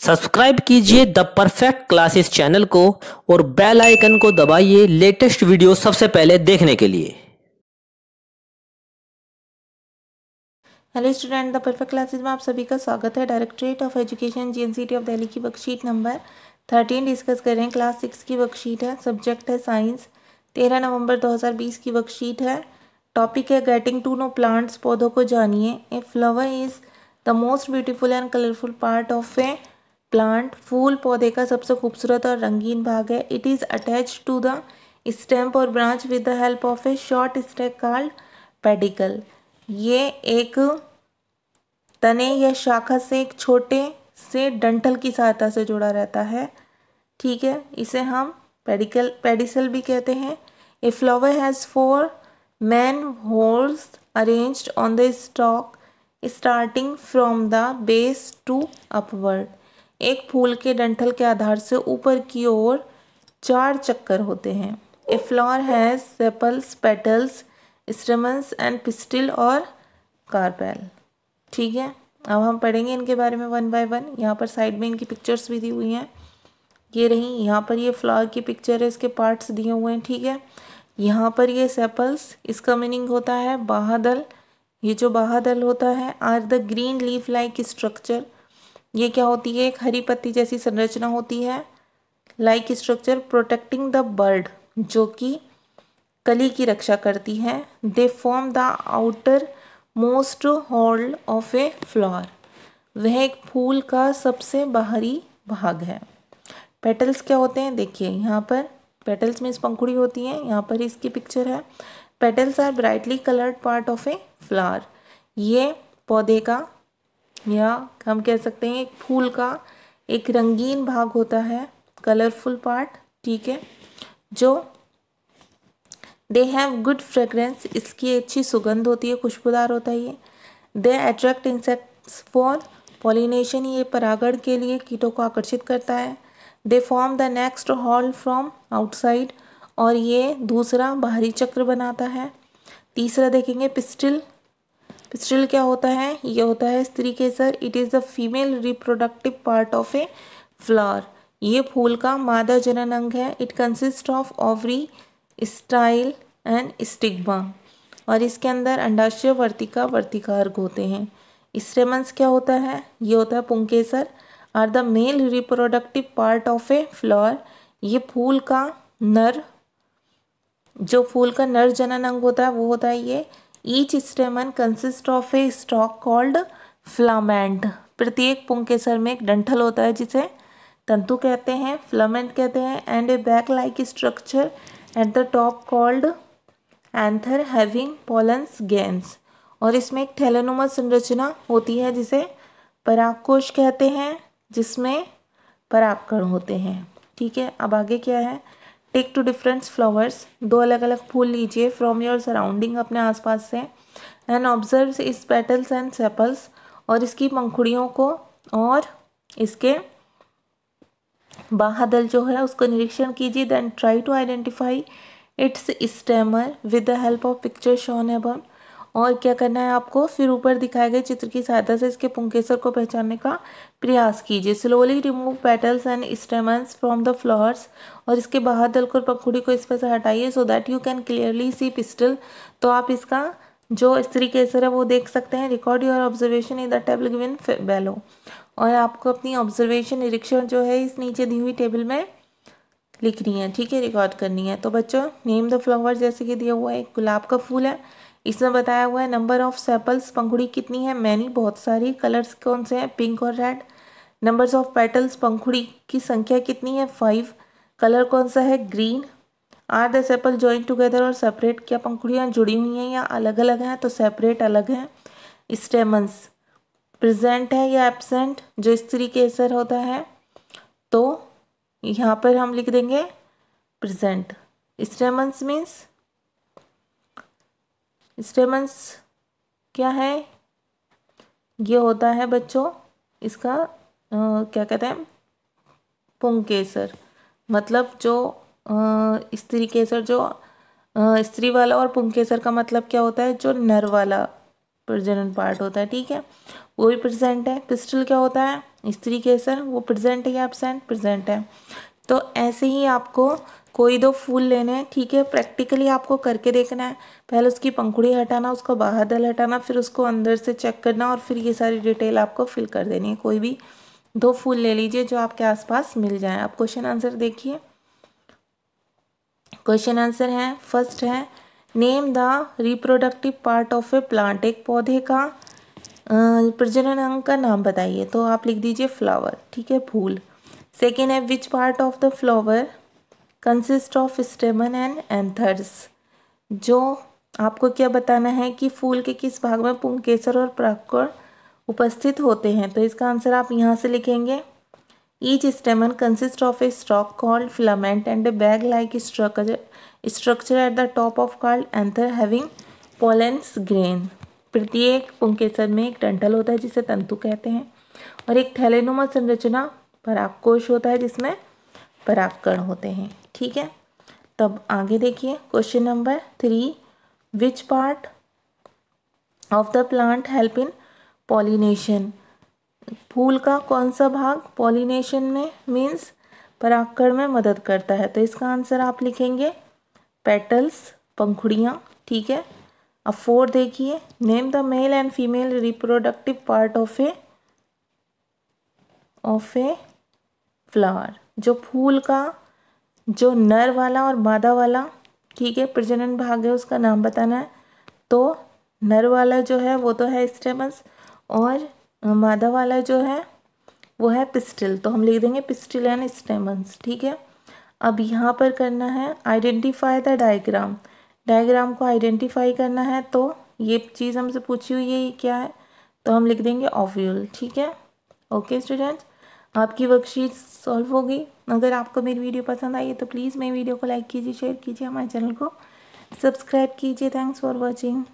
Subscribe कीजिए the perfect classes channel को और बेल आइकन को दबाइए लेटेस्ट वीडियो सबसे पहले देखने के लिए। Hello student, the perfect classes में आप सभी का स्वागत है। Directorate of education GNCT of Delhi की वर्कशीट नंबर 13 डिस्कस कर रहे हैं। क्लास 6 की वर्कशीट है, सब्जेक्ट है साइंस। 13 नवंबर 2020 की वर्कशीट है। टॉपिक है गेटिंग टू नो प्लांट्स, पौधों को जानिए। A flower is the most beautiful and colourful part of a plant. फूल पौधे का सबसे खूबसूरत और रंगीन भाग है। It is attached to the stem और branch with the help of a short stalk called pedicel. ये एक तने या शाखा से एक छोटे से डंठल की सहायता से जुड़ा रहता है। ठीक है, इसे हम पेडिसल भी कहते हैं। A flower has 4 main whorls arranged on the stalk starting from the base to upward. एक फूल के डंठल के आधार से ऊपर की ओर 4 चक्कर होते हैं। A flower has sepals, petals, stamens and pistil और कार्पेल। ठीक है, अब हम पढ़ेंगे इनके बारे में वन बाय वन। यहाँ पर साइड में इनकी पिक्चर्स भी दी हुई हैं, ये रही। यहाँ पर ये फ्लावर की पिक्चर है, इसके पार्ट्स दिए हुए हैं। ठीक है, यहाँ पर ये सेपल्स, इसका मीनिंग होता है बाह्यदल। ये जो बाह्यदल होता है are the green leaf like structure. ये क्या होती है? एक हरी पत्ती जैसी संरचना होती है। Like structure protecting the bird, जो कि कली की रक्षा करती है। They form the outer most hold of a flower. वह एक फूल का सबसे बाहरी भाग है। पेटल्स क्या होते हैं? देखिए यहाँ पर पेटल्स में इस पंखुड़ी होती हैं। यहाँ पर इसकी पिक्चर है। Petals are brightly coloured part of a flower. ये पौधे का या हम कह सकते हैं एक फूल का एक रंगीन भाग होता है, कलरफुल पार्ट। ठीक है, जो दे हैव गुड फ्रेगरेंस, इसकी अच्छी सुगंध होती है, खुशबूदार होता है ये। They attract insects for pollination, ये परागण के लिए कीटों को आकर्षित करता है। They form the next hall from outside, और ये दूसरा बाहरी चक्र बनाता है। तीसरा देखेंगे पिस्टिल। पिस्टिल क्या होता है? ये होता है स्त्री केसर। It is the female reproductive part of a flower. ये फूल का मादा जनन अंग है। It consist of ovary, style and stigma, और इसके अंदर अंडाशय, वर्तिका, वर्तिकार्ग होते हैं। स्टेमन्स क्या होता है? ये होता है पुंकेसर। Are the male reproductive part of a flower. ये फूल का नर, जो फूल का नर जनन अंग होता है वो होता है ये। Each स्टेमन consist of A stock called filament. प्रत्येक पुंकेसर में एक डंठल होता है जिसे तंतु कहते हैं, फिलामेंट कहते हैं। And a back like structure at the top called anther having pollens grains, और इसमें एक थैलेनुमा संरचना होती है जिसे परागकोश कहते हैं, जिसमें परागकण होते हैं। ठीक है, अब आगे क्या है? टेक टू डिफरेंट फ्लावर्स, 2 अलग अलग फूल लीजिए फ्रॉम योर सराउंडिंग, अपने आसपास से। एंड ऑब्जर्व इस पेटल्स एंड सेपल्स, और इसकी पंखुड़ियों को और इसके बाह्यदल जो है उसको निरीक्षण कीजिए। Then try to identify its stamen with the help of picture shown above. और क्या करना है आपको? फिर ऊपर दिखाए गए चित्र की सहायता से इसके पुंकेसर को पहचानने का प्रयास कीजिए। Slowly remove petals and stamens from the flowers, और इसके बाह्यदल को और पंखुड़ी को इस पर से हटाइए, so that you can clearly see pistol. तो आप इसका जो स्त्री केसर है वो देख सकते हैं। Record your observation in the table given below, और आपको अपनी ऑब्जर्वेशन, निरीक्षण जो है इस नीचे दी हुई टेबल में लिखनी है। ठीक है, रिकॉर्ड करनी है। तो बच्चों, नेम द फ्लावर जैसे कि दिया हुआ है, एक गुलाब का फूल है। इसमें बताया हुआ है नंबर ऑफ सेपल्स, पंखुड़ी कितनी है? मैनी, बहुत सारी। कलर्स कौन से हैं? पिंक और रेड। नंबर्स ऑफ पेटल्स, पंखुड़ी की संख्या कितनी है? 5। कलर कौन सा है? Green. Are the sepal joint together और सेपरेट, क्या पंखुड़ियाँ जुड़ी हुई हैं या अलग अलग हैं? तो सेपरेट, अलग हैं। स्टेमन्स प्रेजेंट है या एब्सेंट, जो स्त्री केसर होता है तो यहाँ पर हम लिख देंगे प्रेजेंट। स्टेमन्स मीन्स, स्टेमन्स क्या है? ये होता है बच्चों इसका क्या कहते हैं? पुंकेसर। मतलब जो स्त्री केसर, जो स्त्री वाला, और पुंकेसर का मतलब क्या होता है? जो नर वाला प्रजनन पार्ट होता है, ठीक है, वो भी प्रेजेंट है। पिस्टल क्या होता है, स्त्री केसर, वो प्रेजेंट है या एब्सेंट, प्रेजेंट है। तो ऐसे ही आपको कोई दो फूल लेने हैं, ठीक है, प्रैक्टिकली आपको करके देखना है। पहले उसकी पंखुड़ी हटाना, उसका बाहर दल हटाना, फिर उसको अंदर से चेक करना और फिर ये सारी डिटेल आपको फिल कर देनी है। कोई भी दो फूल ले लीजिए जो आपके आसपास मिल जाए। आप क्वेश्चन आंसर देखिए। क्वेश्चन आंसर है, फर्स्ट है name the reproductive part of a plant. एक पौधे का प्रजनन अंग का नाम बताइए। तो आप लिख दीजिए फ्लावर, ठीक है, फूल। सेकेंड है विच part of the flower consist of स्टेमन and anthers. जो आपको क्या बताना है कि फूल के किस भाग में पुंकेसर और परागकण उपस्थित होते हैं। तो इसका आंसर आप यहाँ से लिखेंगे। Each स्टेमन consist of A stock called filament and A bag like structure at the top of called anther having pollens grain. प्रत्येक पुंकेसर में एक डंठल होता है जिसे तंतु कहते हैं और एक थैलेनुमा संरचना परागकोश होता है जिसमें परागकण होते हैं, ठीक है। तब आगे देखिए question number 3, which part of the plant help in pollination. फूल का कौन सा भाग पॉलिनेशन में मीन्स परागकण में मदद करता है। तो इसका आंसर आप लिखेंगे पेटल्स, पंखुड़ियाँ, ठीक है। अब 4 देखिए, name the male and female reproductive part of a flower. जो फूल का जो नर वाला और मादा वाला, ठीक है, प्रजनन भाग है उसका नाम बताना है। तो नर वाला जो है वो तो है स्टेमस और मादा वाला जो है वो है पिस्टिल। तो हम लिख देंगे पिस्टिल एंड स्टेमन्स, ठीक है। अब यहाँ पर करना है आइडेंटिफाई द डायग्राम। डायग्राम को आइडेंटिफाई करना है। तो ये चीज़ हमसे पूछी हुई है, ये क्या है, तो हम लिख देंगे ओव्यूल, ठीक है। ओके स्टूडेंट्स, आपकी वर्कशीट सॉल्व होगी। अगर आपको मेरी वीडियो पसंद आई है तो प्लीज़ मेरी वीडियो को लाइक कीजिए, शेयर कीजिए, हमारे चैनल को सब्सक्राइब कीजिए। Thanks for watching.